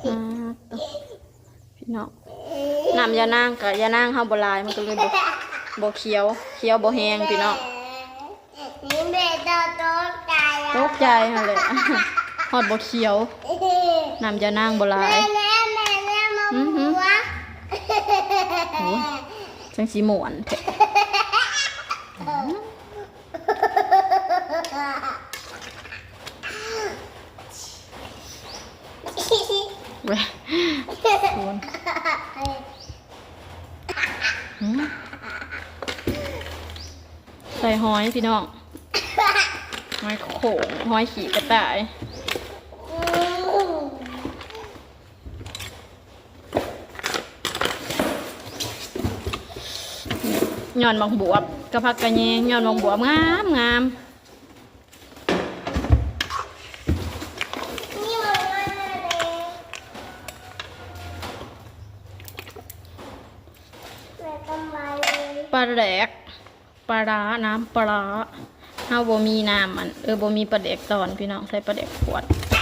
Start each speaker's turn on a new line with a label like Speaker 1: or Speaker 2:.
Speaker 1: พี่น้องน้ำยานางกับยานางเฮาบ่ลายมันก็เลยบ่เขียวบ่แห้งพี่น้อง
Speaker 2: นี่เบตตกใจ
Speaker 1: ฮะเลยฮอดบ่เขียวน้ำยานางบ่ลาย
Speaker 2: แม่มาบัว
Speaker 1: จังสิม่วนแท้เว้ยใส่หอยพี่น้องหอยโขงหอยขี่กระต่ายย้อนบางบวบกระพักกระเยงย้อนบางบวบงามปลาแดกปลาร้าน้ำปลาร้าเฮาบ่มีน้ำมันบ่มีปลาแดกตอนพี่น้องใส่ปลาแดกขวด